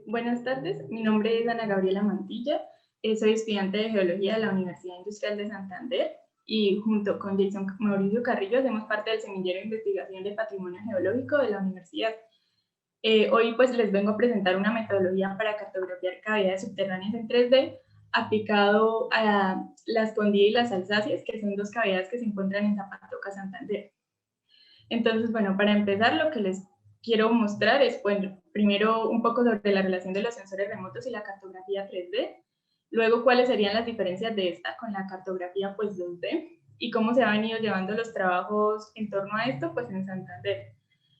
Buenas tardes, mi nombre es Ana Gabriela Mantilla, soy estudiante de Geología de la Universidad Industrial de Santander y junto con Jason Mauricio Carrillo hacemos parte del semillero de investigación de patrimonio geológico de la universidad. Hoy pues les vengo a presentar una metodología para cartografiar cavidades subterráneas en 3D aplicado a la Escondida y las Alsacias, que son dos cavidades que se encuentran en Zapatoca, Santander. Entonces, bueno, para empezar, lo que les quiero mostrar es, bueno, primero un poco sobre la relación de los sensores remotos y la cartografía 3D, luego cuáles serían las diferencias de esta con la cartografía pues 2D y cómo se han venido llevando los trabajos en torno a esto pues en Santander.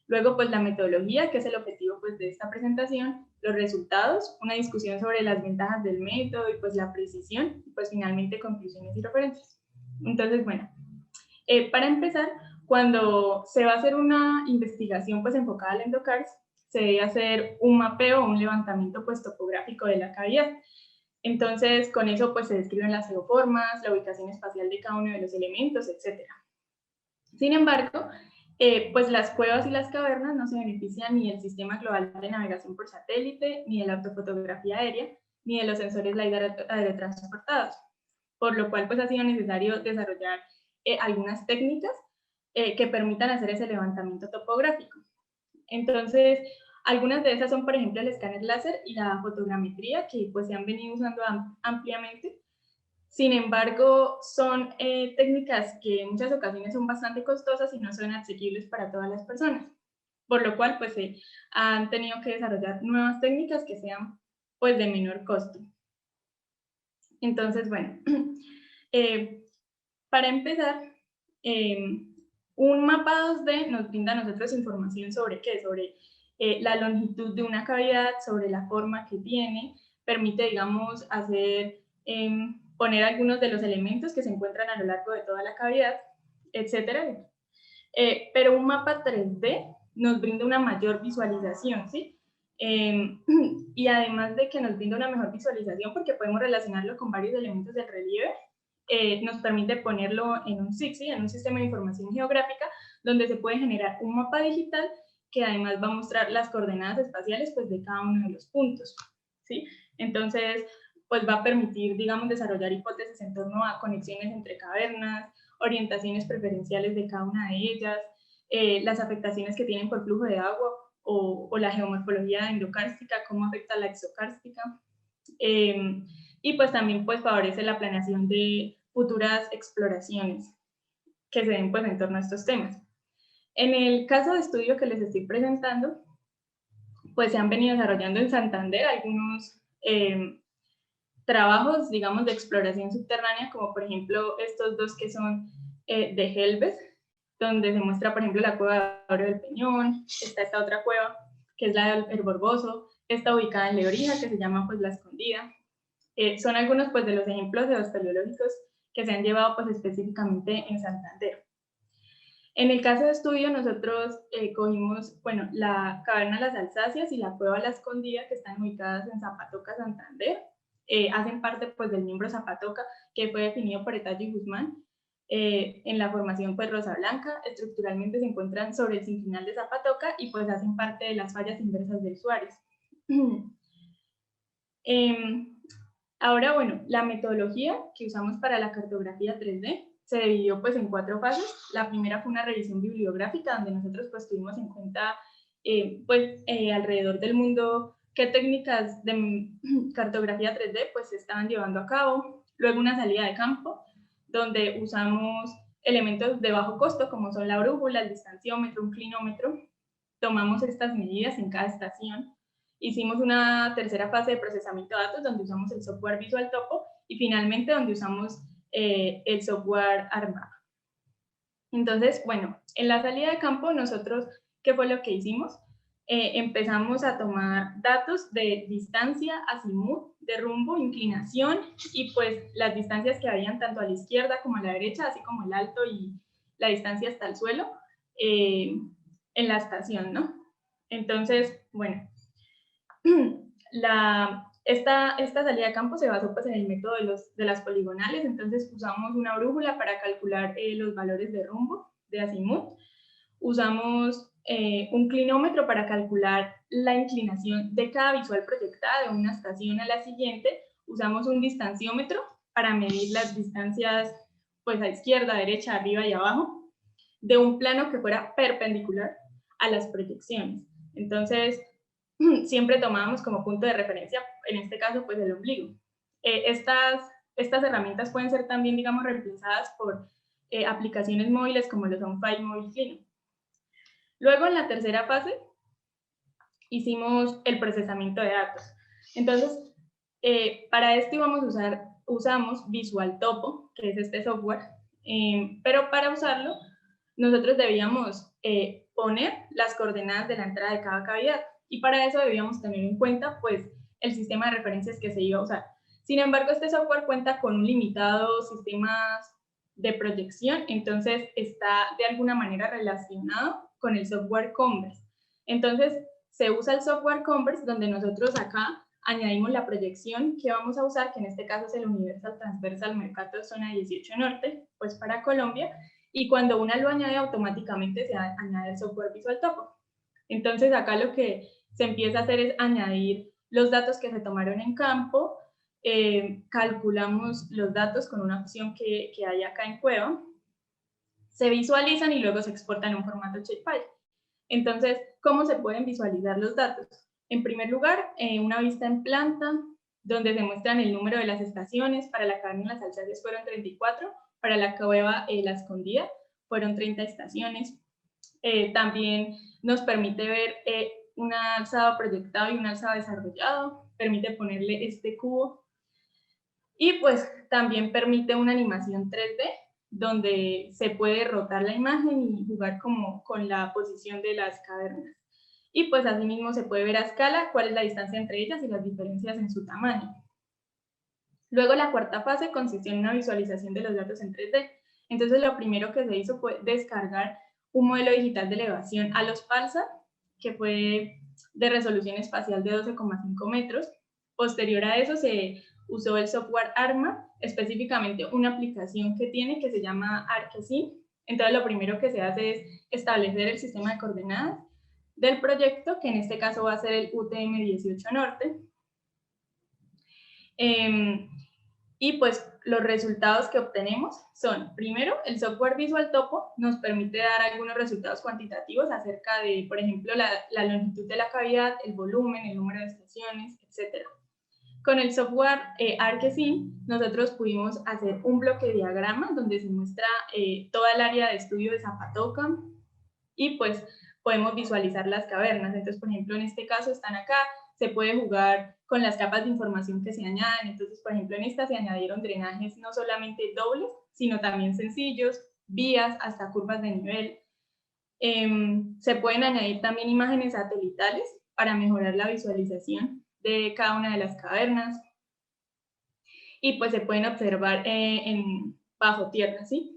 Luego pues la metodología, que es el objetivo pues de esta presentación, los resultados, una discusión sobre las ventajas del método y pues la precisión, y pues finalmente conclusiones y referencias. Entonces, bueno, para empezar, cuando se va a hacer una investigación pues enfocada al EndoCars, se debe hacer un mapeo o un levantamiento pues topográfico de la cavidad. Entonces, con eso pues se describen las geoformas, la ubicación espacial de cada uno de los elementos, etc. Sin embargo, pues las cuevas y las cavernas no se benefician ni del sistema global de navegación por satélite, ni de la ortofotografía aérea, ni de los sensores LiDAR aerotransportados, por lo cual pues ha sido necesario desarrollar algunas técnicas que permitan hacer ese levantamiento topográfico. Entonces, algunas de esas son, por ejemplo, el escáner láser y la fotogrametría, que pues se han venido usando ampliamente. Sin embargo, son técnicas que en muchas ocasiones son bastante costosas y no son asequibles para todas las personas, por lo cual pues se han tenido que desarrollar nuevas técnicas que sean pues de menor costo. Entonces, bueno, para empezar, un mapa 2D nos brinda a nosotros información sobre qué, sobre la longitud de una cavidad, sobre la forma que tiene, permite, digamos, hacer, poner algunos de los elementos que se encuentran a lo largo de toda la cavidad, etcétera. Pero un mapa 3D nos brinda una mayor visualización, ¿sí? Y además de que nos brinda una mejor visualización porque podemos relacionarlo con varios elementos del relieve, nos permite ponerlo en un SIG, ¿sí? En un sistema de información geográfica, donde se puede generar un mapa digital que además va a mostrar las coordenadas espaciales pues, de cada uno de los puntos, ¿sí? Entonces, pues va a permitir, digamos, desarrollar hipótesis en torno a conexiones entre cavernas, orientaciones preferenciales de cada una de ellas, las afectaciones que tienen por flujo de agua o la geomorfología endocárstica, cómo afecta la exocárstica. Y pues también pues favorece la planeación de futuras exploraciones que se den pues en torno a estos temas. En el caso de estudio que les estoy presentando, pues se han venido desarrollando en Santander algunos trabajos, digamos, de exploración subterránea, como por ejemplo estos dos que son de Helves, donde se muestra, por ejemplo, la cueva de Oro del Peñón, está esta otra cueva, que es la del Borboso, está ubicada en Lebrija, que se llama pues La Escondida. Son algunos pues de los ejemplos de los paleológicos que se han llevado pues específicamente en Santander. En el caso de estudio, nosotros cogimos, bueno, la caverna de las Alsacias y la cueva La Escondida, que están ubicadas en Zapatoca, Santander. Hacen parte pues del miembro Zapatoca, que fue definido por Etayo y Guzmán. En la formación pues Rosa Blanca, estructuralmente se encuentran sobre el sinclinal de Zapatoca y pues hacen parte de las fallas inversas del Suárez. Ahora, bueno, la metodología que usamos para la cartografía 3D se dividió pues en 4 fases. La primera fue una revisión bibliográfica donde nosotros pues tuvimos en cuenta alrededor del mundo qué técnicas de cartografía 3D pues se estaban llevando a cabo. Luego una salida de campo donde usamos elementos de bajo costo como son la brújula, el distanciómetro, un clinómetro. Tomamos estas medidas en cada estación. Hicimos una tercera fase de procesamiento de datos donde usamos el software Visual Topo y finalmente donde usamos el software ArcMap. Entonces, bueno, en la salida de campo nosotros, ¿qué fue lo que hicimos? Empezamos a tomar datos de distancia, azimut, de rumbo, inclinación y pues las distancias que habían tanto a la izquierda como a la derecha, así como el alto y la distancia hasta el suelo en la estación, ¿no? Entonces, bueno, esta salida a campo se basó pues, en el método de las poligonales, entonces usamos una brújula para calcular los valores de rumbo, de azimut, usamos un clinómetro para calcular la inclinación de cada visual proyectada de una estación a la siguiente. Usamos un distanciómetro para medir las distancias pues, a izquierda, derecha, arriba y abajo, de un plano que fuera perpendicular a las proyecciones. Entonces, siempre tomábamos como punto de referencia, en este caso, pues el ombligo. Estas herramientas pueden ser también, digamos, reemplazadas por aplicaciones móviles como lo son File Mobile Clino. Luego, en la tercera fase, hicimos el procesamiento de datos. Entonces, para esto usamos Visual Topo, que es este software, pero para usarlo, nosotros debíamos poner las coordenadas de la entrada de cada cavidad, y para eso debíamos tener en cuenta, pues, el sistema de referencias que se iba a usar. Sin embargo, este software cuenta con un limitado sistema de proyección, entonces está de alguna manera relacionado con el software Converse. Entonces, se usa el software Converse, donde nosotros acá añadimos la proyección que vamos a usar, que en este caso es el Universal Transversal Mercator Zona 18 Norte, pues para Colombia, y cuando una lo añade, automáticamente se añade el software Visual Topo. Entonces, acá lo que se empieza a hacer es añadir los datos que se tomaron en campo, calculamos los datos con una opción que hay acá en Cueva, se visualizan y luego se exportan en un formato shapefile. Entonces, ¿cómo se pueden visualizar los datos? En primer lugar, una vista en planta, donde se muestran el número de las estaciones. Para la caverna Las Alsáceas fueron 34, para la Cueva La Escondida fueron 30 estaciones. También nos permite ver un alzado proyectado y un alzado desarrollado, permite ponerle este cubo, y pues también permite una animación 3D, donde se puede rotar la imagen y jugar como con la posición de las cavernas. Y pues asimismo se puede ver a escala cuál es la distancia entre ellas y las diferencias en su tamaño. Luego la cuarta fase consistió en una visualización de los datos en 3D. Entonces lo primero que se hizo fue descargar un modelo digital de elevación a los PALSA, que fue de resolución espacial de 12,5 metros. Posterior a eso se usó el software ARMA, específicamente una aplicación que tiene que se llama ArcSync. Entonces lo primero que se hace es establecer el sistema de coordenadas del proyecto, que en este caso va a ser el UTM 18 Norte. Y pues los resultados que obtenemos son, primero, el software Visual Topo nos permite dar algunos resultados cuantitativos acerca de, por ejemplo, la longitud de la cavidad, el volumen, el número de estaciones, etc. Con el software ArcSync, nosotros pudimos hacer un bloque diagrama donde se muestra toda el área de estudio de Zapatoca, y pues podemos visualizar las cavernas. Entonces, por ejemplo, en este caso están acá, se puede jugar con las capas de información que se añaden. Entonces, por ejemplo, en esta se añadieron drenajes no solamente dobles, sino también sencillos, vías, hasta curvas de nivel. Se pueden añadir también imágenes satelitales para mejorar la visualización de cada una de las cavernas. Y pues se pueden observar bajo tierra, ¿sí?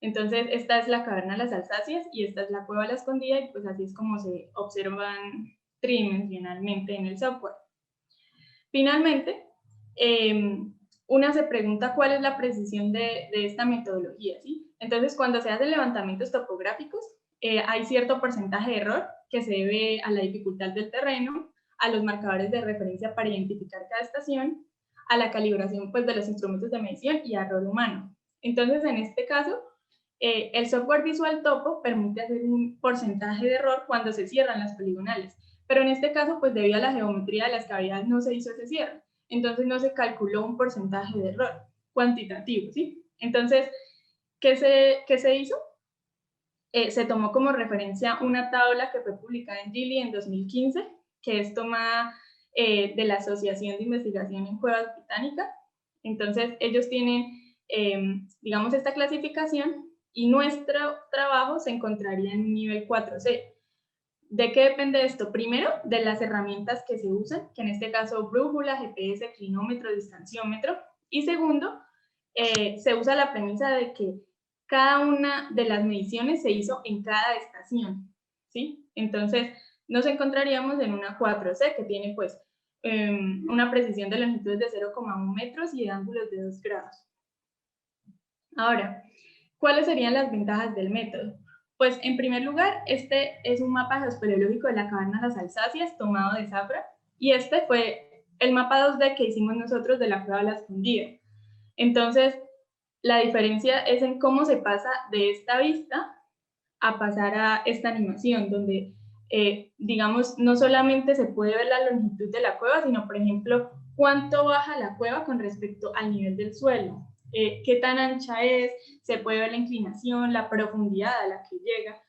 Entonces, esta es la caverna Las Alsáceas y esta es la Cueva La Escondida, y pues así es como se observan tridimensionalmente en el software. Finalmente, una se pregunta cuál es la precisión de esta metodología, ¿sí? Entonces, cuando se hacen levantamientos topográficos, hay cierto porcentaje de error que se debe a la dificultad del terreno, a los marcadores de referencia para identificar cada estación, a la calibración pues, de los instrumentos de medición y a error humano. Entonces, en este caso, el software Visual Topo permite hacer un porcentaje de error cuando se cierran las poligonales, pero en este caso, pues debido a la geometría de las cavidades no se hizo ese cierre, entonces no se calculó un porcentaje de error cuantitativo, ¿sí? Entonces, ¿qué se hizo? Se tomó como referencia una tabla que fue publicada en Gili en 2015, que es tomada de la Asociación de Investigación en Cuevas Británicas. Entonces, ellos tienen, digamos, esta clasificación, y nuestro trabajo se encontraría en un nivel 4C. ¿De qué depende esto? Primero, de las herramientas que se usan, que en este caso brújula, GPS, clinómetro, distanciómetro. Y segundo, se usa la premisa de que cada una de las mediciones se hizo en cada estación, ¿sí? Entonces, nos encontraríamos en una 4C que tiene pues una precisión de longitudes de 0,1 metros y de ángulos de 2 grados. Ahora, ¿cuáles serían las ventajas del método? Pues en primer lugar, este es un mapa geoespeleológico de la caverna de las Alsacias tomado de Zafra, y este fue el mapa 2D que hicimos nosotros de la Cueva de la Escondida. Entonces, la diferencia es en cómo se pasa de esta vista a pasar a esta animación, donde, digamos, no solamente se puede ver la longitud de la cueva, sino, por ejemplo, cuánto baja la cueva con respecto al nivel del suelo, qué tan ancha es, se puede ver la inclinación, la profundidad a la que llega,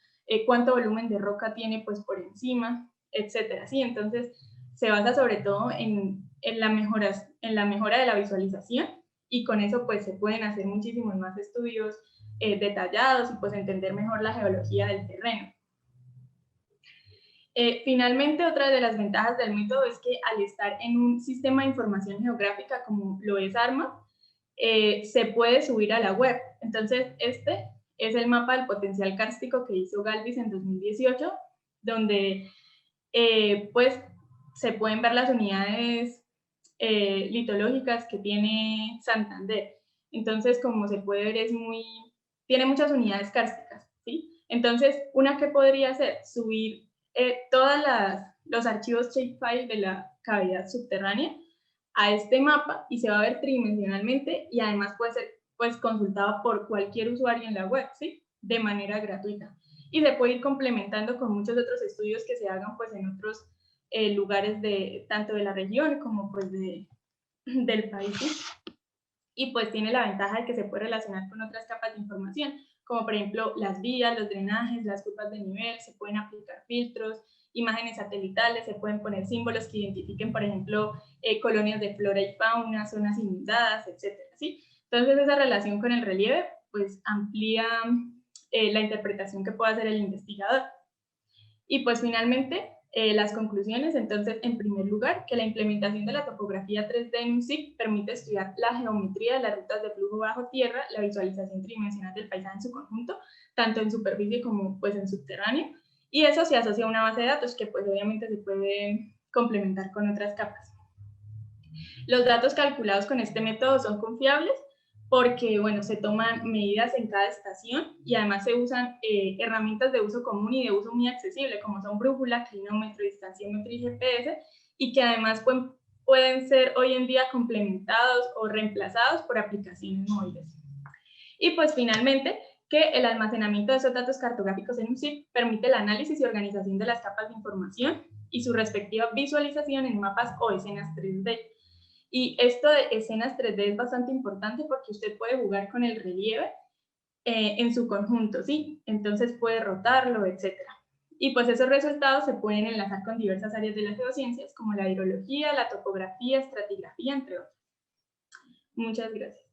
cuánto volumen de roca tiene pues por encima, etcétera. ¿Sí? Entonces, se basa sobre todo en la mejora de la visualización, y con eso pues se pueden hacer muchísimos más estudios detallados y pues entender mejor la geología del terreno. Finalmente, otra de las ventajas del método es que al estar en un sistema de información geográfica como lo es ARMA, se puede subir a la web. Entonces, este es el mapa del potencial kárstico que hizo Galvis en 2018, donde pues se pueden ver las unidades litológicas que tiene Santander. Entonces, como se puede ver, tiene muchas unidades kársticas, ¿sí? Entonces, una que podría hacer, subir todos los archivos shapefile de la cavidad subterránea a este mapa, y se va a ver tridimensionalmente, y además puede ser pues consultado por cualquier usuario en la web, ¿sí? De manera gratuita. Y se puede ir complementando con muchos otros estudios que se hagan pues en otros lugares tanto de la región como pues del país, ¿sí? Y pues tiene la ventaja de que se puede relacionar con otras capas de información, como por ejemplo las vías, los drenajes, las curvas de nivel, se pueden aplicar filtros, imágenes satelitales, se pueden poner símbolos que identifiquen, por ejemplo, colonias de flora y fauna, zonas inundadas, etcétera, ¿sí? Entonces esa relación con el relieve pues amplía la interpretación que puede hacer el investigador. Y pues finalmente, las conclusiones. Entonces, en primer lugar, que la implementación de la topografía 3D en un SIC permite estudiar la geometría de las rutas de flujo bajo tierra, la visualización tridimensional del paisaje en su conjunto, tanto en superficie como pues en subterráneo, y eso se asocia a una base de datos que pues obviamente se puede complementar con otras capas. Los datos calculados con este método son confiables porque, bueno, se toman medidas en cada estación, y además se usan herramientas de uso común y de uso muy accesible, como son brújula, clinómetro, distanciómetro y GPS, y que además pueden ser hoy en día complementados o reemplazados por aplicaciones móviles. Y pues finalmente, que el almacenamiento de esos datos cartográficos en un SIG permite el análisis y organización de las capas de información y su respectiva visualización en mapas o escenas 3D. Y esto de escenas 3D es bastante importante porque usted puede jugar con el relieve en su conjunto, ¿sí? Entonces puede rotarlo, etc. Y pues esos resultados se pueden enlazar con diversas áreas de las geociencias, como la hidrología, la topografía, estratigrafía, entre otros. Muchas gracias.